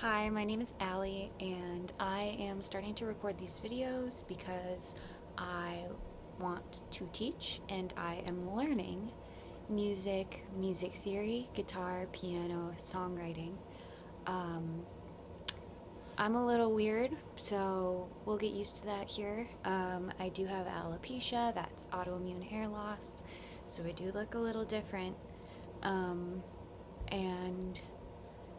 Hi, my name is Allie, and I am starting to record these videos because I want to teach and I am learning music theory, guitar, piano, songwriting. Um, I'm a little weird, so we'll get used to that here. I do have alopecia, that's autoimmune hair loss, so I do look a little different. Um, and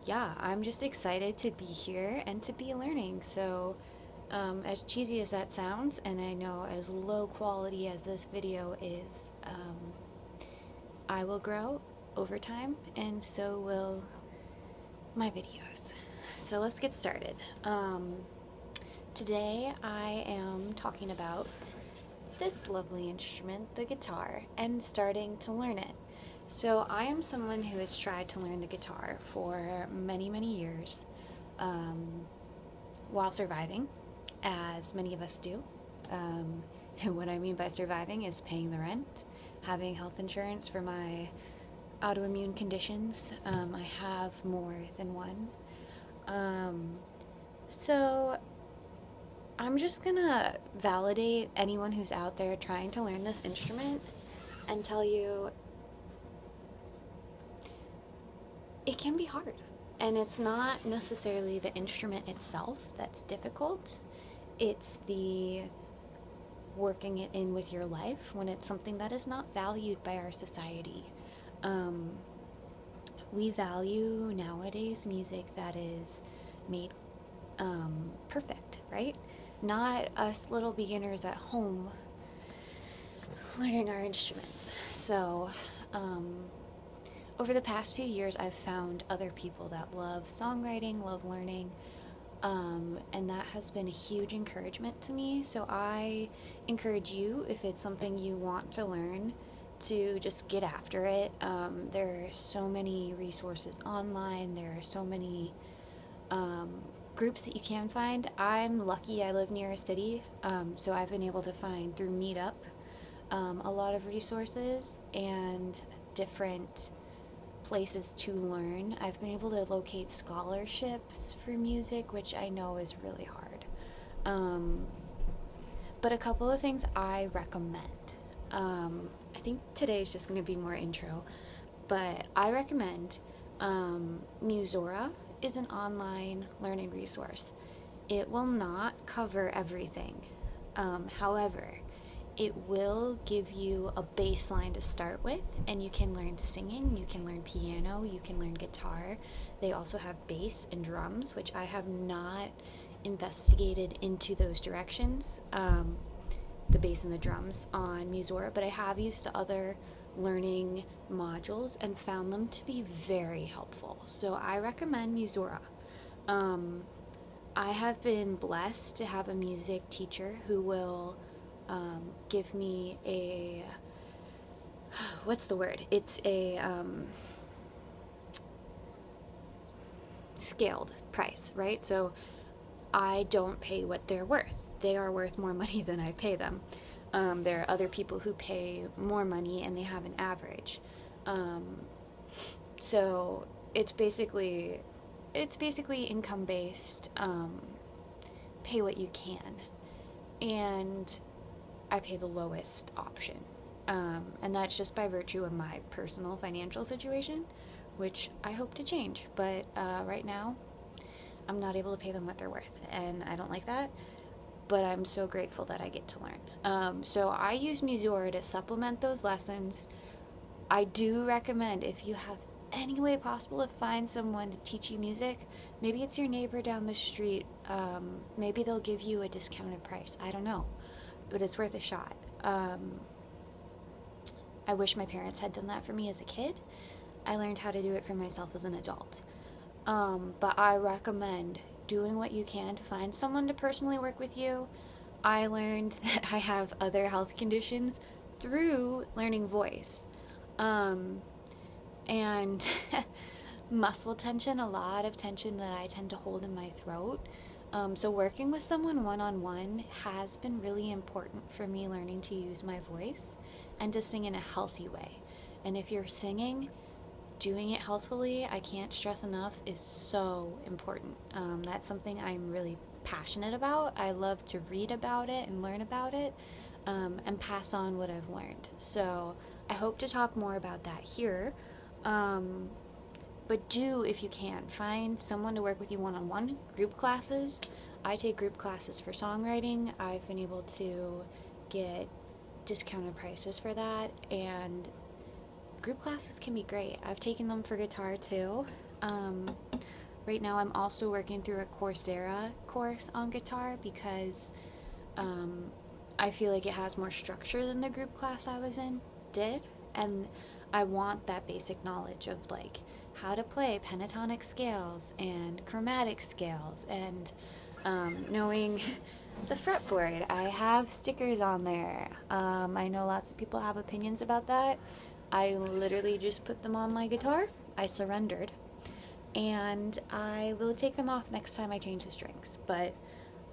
yeah, I'm just excited to be here and to be learning. So, as cheesy as that sounds, and I know as low quality as this video is, I will grow over time, and so will my videos. So, let's get started. Today, I am talking about this lovely instrument, the guitar, and starting to learn it. So, I am someone who has tried to learn the guitar for many, many years while surviving, as many of us do. And what I mean by surviving is paying the rent, having health insurance for my autoimmune conditions. I have more than one. So, I'm just gonna validate anyone who's out there trying to learn this instrument and tell you it can be hard. And it's not necessarily the instrument itself that's difficult, it's the working it in with your life when it's something that is not valued by our society. We value nowadays music that is made perfect, right? Not us little beginners at home learning our instruments. So, over the past few years, I've found other people that love songwriting, love learning, and that has been a huge encouragement to me. So I encourage you, if it's something you want to learn, to just get after it. There are so many resources online, there are so many groups that you can find. I'm lucky I live near a city, so I've been able to find through Meetup a lot of resources and different places to learn. I've been able to locate scholarships for music, which I know is really hard. But a couple of things I recommend. I think today's just going to be more intro, but I recommend Musora is an online learning resource. It will not cover everything. However, it will give you a baseline to start with, and you can learn singing, you can learn piano, you can learn guitar. They also have bass and drums, which I have not investigated into those directions, the bass and the drums on Musora, but I have used the other learning modules and found them to be very helpful. So I recommend Musora. I have been blessed to have a music teacher who will give me a what's the word? It's a scaled price, right? So I don't pay what they're worth. They are worth more money than I pay them. There are other people who pay more money and they have an average. So it's basically income based. Pay what you can, and I pay the lowest option. And that's just by virtue of my personal financial situation, which I hope to change. But right now, I'm not able to pay them what they're worth, and I don't like that. But I'm so grateful that I get to learn. So I use Musora to supplement those lessons. I do recommend, if you have any way possible to find someone to teach you music, maybe it's your neighbor down the street, maybe they'll give you a discounted price, I don't know, but it's worth a shot. I wish my parents had done that for me as a kid. I learned how to do it for myself as an adult. But I recommend doing what you can to find someone to personally work with you. I learned that I have other health conditions through learning voice. And muscle tension, a lot of tension that I tend to hold in my throat. So working with someone one-on-one has been really important for me learning to use my voice and to sing in a healthy way. And if you're singing, doing it healthfully, I can't stress enough, is so important. That's something I'm really passionate about. I love to read about it and learn about it, and pass on what I've learned. So I hope to talk more about that here. But do, if you can, find someone to work with you one-on-one. Group classes. I take group classes for songwriting. I've been able to get discounted prices for that, and group classes can be great. I've taken them for guitar too. Right now I'm also working through a Coursera course on guitar because I feel like it has more structure than the group class I was in did, and I want that basic knowledge of like how to play pentatonic scales and chromatic scales, and knowing the fretboard. I have stickers on there. I know lots of people have opinions about that. I literally just put them on my guitar. I surrendered. And I will take them off next time I change the strings. But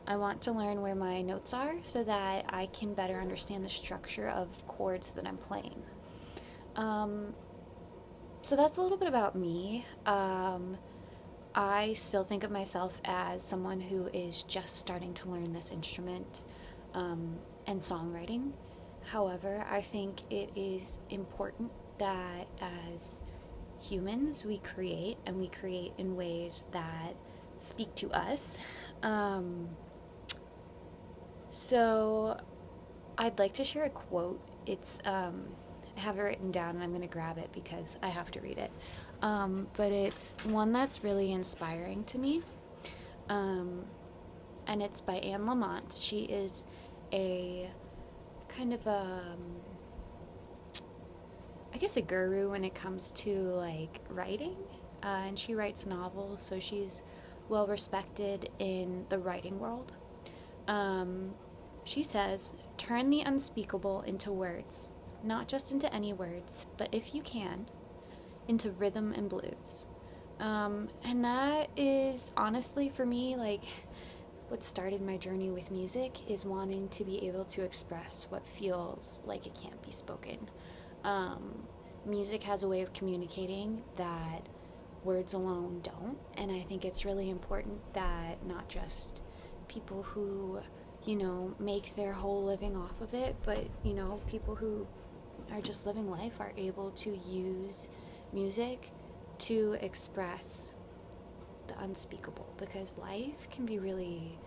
I want to learn where my notes are so that I can better understand the structure of chords that I'm playing. So that's a little bit about me. I still think of myself as someone who is just starting to learn this instrument and songwriting. However, I think it is important that as humans we create, and we create in ways that speak to us. So I'd like to share a quote. I have it written down and I'm going to grab it because I have to read it. But it's one that's really inspiring to me. And it's by Anne Lamott. She is a kind of I guess a guru when it comes to like writing. And she writes novels, so she's well respected in the writing world. She says, "Turn the unspeakable into words, not just into any words, but if you can, into rhythm and blues." And that is honestly for me like what started my journey with music, is wanting to be able to express what feels like it can't be spoken. Music has a way of communicating that words alone don't, and I think it's really important that not just people who, make their whole living off of it, but, people who are just living life are able to use music to express the unspeakable, because life can be really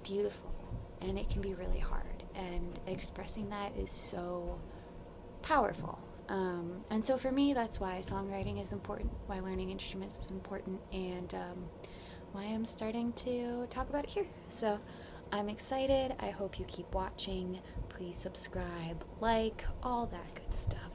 beautiful and it can be really hard, and expressing that is so powerful. And so for me, that's why songwriting is important, why learning instruments is important, and why I'm starting to talk about it here. So I'm excited. I hope you keep watching. Please subscribe, like, all that good stuff.